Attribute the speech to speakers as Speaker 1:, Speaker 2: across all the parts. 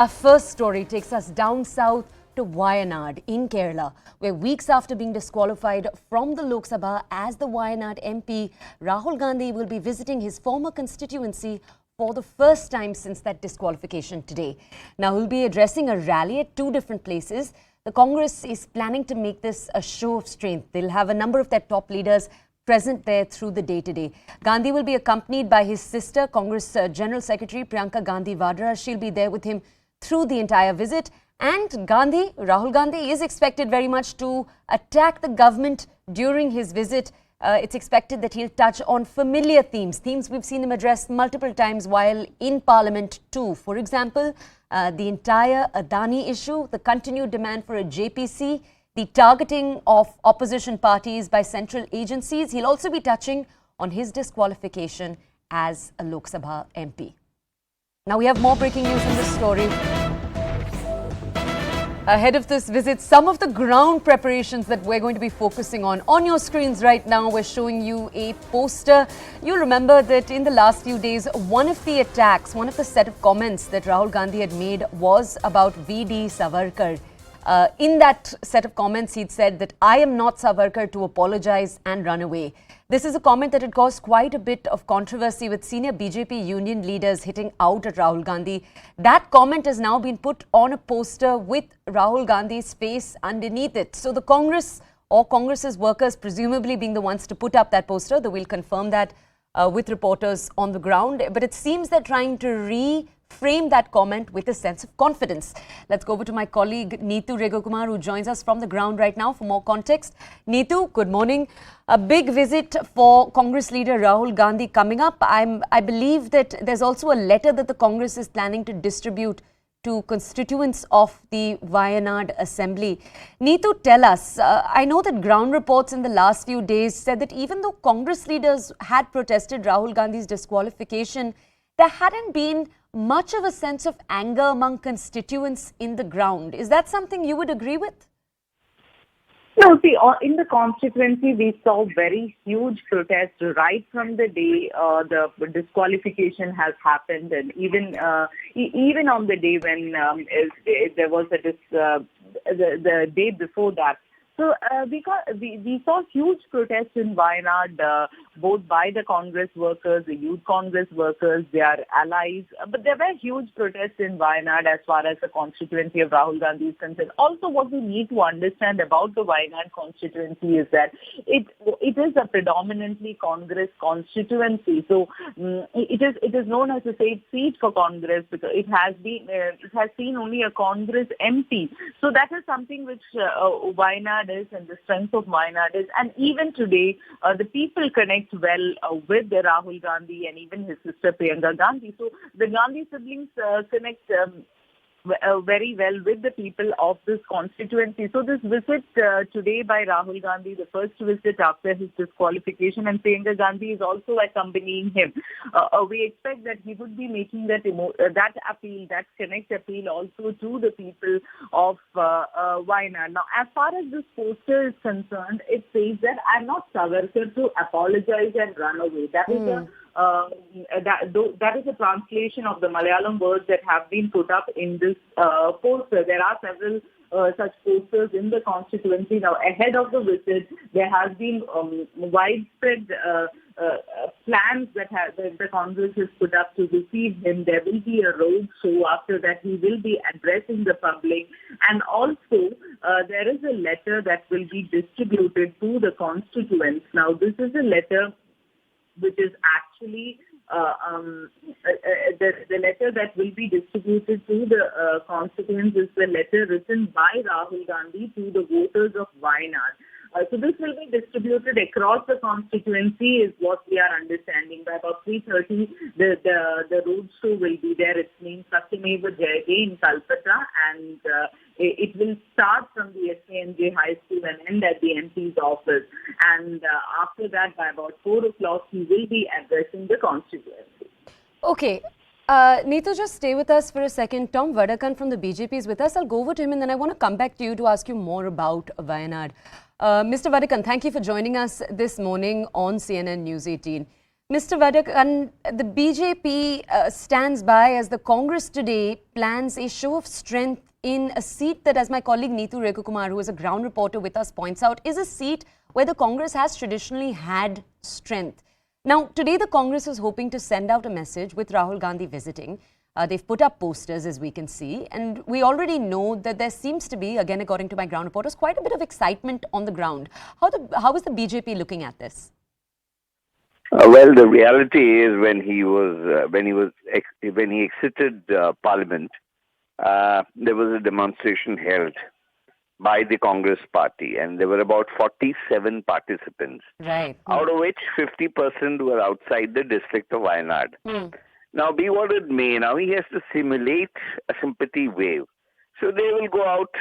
Speaker 1: Our first story takes us down south to Wayanad in Kerala, where weeks after being disqualified from the Lok Sabha as the Wayanad MP, Rahul Gandhi will be visiting his former constituency for the first time since that disqualification today. Now, he'll be addressing a rally at two different places. The Congress is planning to make this a show of strength. They'll have a number of their top leaders present there through the day today. Gandhi will be accompanied by his sister, Congress General Secretary Priyanka Gandhi Vadra. She'll be there with him through the entire visit. And Rahul Gandhi is expected very much to attack the government during his visit. It's expected that he'll touch on familiar themes we've seen him address multiple times while in Parliament too. For example, the entire Adani issue, the continued demand for a JPC, the targeting of opposition parties by central agencies. He'll also be touching on his disqualification as a Lok Sabha MP. Now we have more breaking news in this story. Ahead of this visit, some of the ground preparations that we're going to be focusing on. On your screens right now, we're showing you a poster. You'll remember that in the last few days, one of the attacks, one of the set of comments that Rahul Gandhi had made was about VD Savarkar. In that set of comments, he'd said that I am not Savarkar to apologize and run away. This is a comment that had caused quite a bit of controversy with senior BJP union leaders hitting out at Rahul Gandhi. That comment has now been put on a poster with Rahul Gandhi's face underneath it. So the Congress or Congress's workers presumably being the ones to put up that poster, they will confirm that with reporters on the ground. But it seems they're trying to reframe that comment with a sense of confidence. Let's go over to my colleague Neetu Regokumar, who joins us from the ground right now for more context. Neetu, good morning. A big visit for Congress leader Rahul Gandhi coming up. I believe that there's also a letter that the Congress is planning to distribute to constituents of the Wayanad Assembly. Neetu, tell us, I know that ground reports in the last few days said that even though Congress leaders had protested Rahul Gandhi's disqualification, there hadn't been much of a sense of anger among constituents in the ground. Is that something you would agree with?
Speaker 2: No, see, in the constituency, we saw very huge protests right from the day the disqualification has happened, and even on the day when there was the day before that. So we saw huge protests in Wayanad, both by the Congress workers, the youth Congress workers, their allies. But there were huge protests in Wayanad as far as the constituency of Rahul Gandhi is concerned. Also, what we need to understand about the Wayanad constituency is that it is a predominantly Congress constituency. So it is known as a safe seat for Congress because it has seen only a Congress MP. So that is something which Wayanad is, and the strength of Wayanad is. And even today, the people connect well with Rahul Gandhi and even his sister Priyanka Gandhi. So the Gandhi siblings connect very well with the people of this constituency. So this visit today by Rahul Gandhi, the first visit after his disqualification, and Priyanka Gandhi is also accompanying him. We expect that he would be making that appeal, that connect appeal also to the people of Wayanad. Now, as far as this poster is concerned, it says that I'm not Savarkar to apologize and run away. That is that is a translation of the Malayalam words that have been put up in this poster. There are several such posters in the constituency. Now, ahead of the visit, there has been widespread plans that the Congress has put up to receive him. There will be a road show. After that, he will be addressing the public. And also, there is a letter that will be distributed to the constituents. Now, this is a letter which is actually the letter that will be distributed to the constituents is the letter written by Rahul Gandhi to the voters of Wayanad. So this will be distributed across the constituency is what we are understanding. By about 3:30, the road show will be there. It's named Satyameva Jayate in Calcutta, and it will start from the SKNJ High School and end at the MP's office. And after that, by about 4 o'clock, he will be addressing the constituency.
Speaker 1: Okay. Neetu, just stay with us for a second. Tom Vadakkan from the BJP is with us. I'll go over to him and then I want to come back to you to ask you more about Wayanad. Mr. Vadakkan, thank you for joining us this morning on CNN News 18. Mr. Vadakkan, the BJP stands by as the Congress today plans a show of strength in a seat that, as my colleague Neetu Rekukumar, who is a ground reporter with us, points out, is a seat where the Congress has traditionally had strength. Now, today the Congress is hoping to send out a message with Rahul Gandhi visiting. They've put up posters, as we can see, and we already know that there seems to be, again according to my ground reporters, quite a bit of excitement on the ground. How is the BJP looking at this?
Speaker 3: Well, the reality is when he exited Parliament, there was a demonstration held by the Congress Party, and there were about 47 participants,
Speaker 1: Right.
Speaker 3: out of which 50% were outside the district of Wayanad. Now, be what it may, now he has to simulate a sympathy wave. So they will go out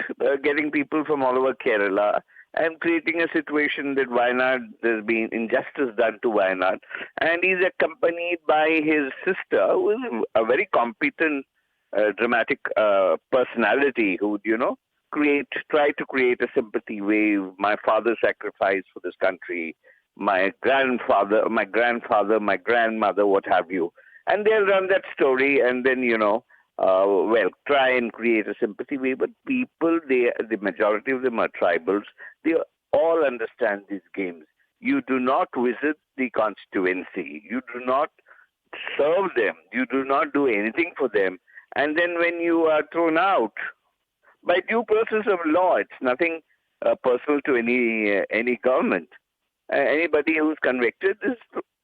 Speaker 3: getting people from all over Kerala and creating a situation that Wayanad, there's been injustice done to Wayanad. And he's accompanied by his sister, who is a very competent, dramatic personality who would, try to create a sympathy wave. My father sacrificed for this country. My grandfather, my grandmother, what have you. And they'll run that story and then, try and create a sympathy wave. But people, the majority of them are tribals. They all understand these games. You do not visit the constituency. You do not serve them. You do not do anything for them. And then when you are thrown out, by due process of law, it's nothing personal to any government. Anybody who's convicted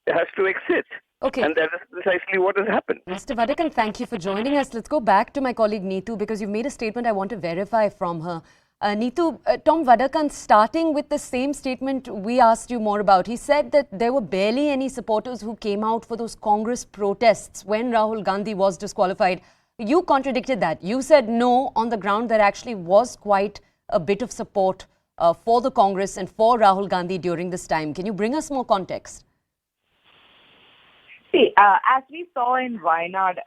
Speaker 3: has to exit.
Speaker 1: Okay.
Speaker 3: And that is precisely what has happened.
Speaker 1: Mr. Vadakkan, thank you for joining us. Let's go back to my colleague Neetu, because you've made a statement I want to verify from her. Neetu, Tom Vadakkan, starting with the same statement we asked you more about, he said that there were barely any supporters who came out for those Congress protests when Rahul Gandhi was disqualified. You contradicted that. You said no, on the ground there actually was quite a bit of support for the Congress and for Rahul Gandhi during this time. Can you bring us more context?
Speaker 2: See, as we saw in Wayanad,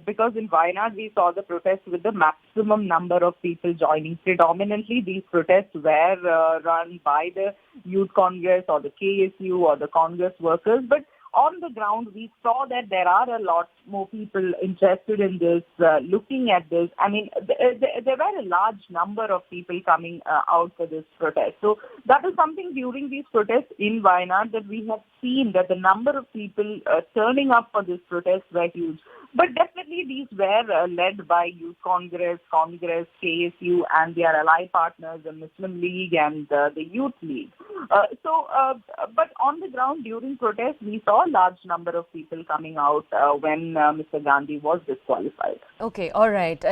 Speaker 2: because in Wayanad we saw the protests with the maximum number of people joining. Predominantly, these protests were run by the Youth Congress or the KSU or the Congress workers. But on the ground, we saw that there are a lot more people interested in this, looking at this. I mean, there were a large number of people coming out for this protest. So that is something during these protests in Wayanad that we have seen, that the number of people turning up for this protest were huge. But definitely these were led by Youth Congress, KSU and their ally partners, the Muslim League and the Youth League. But on the ground during protests, we saw a large number of people coming out when Mr. Gandhi was disqualified.
Speaker 1: Okay, all right.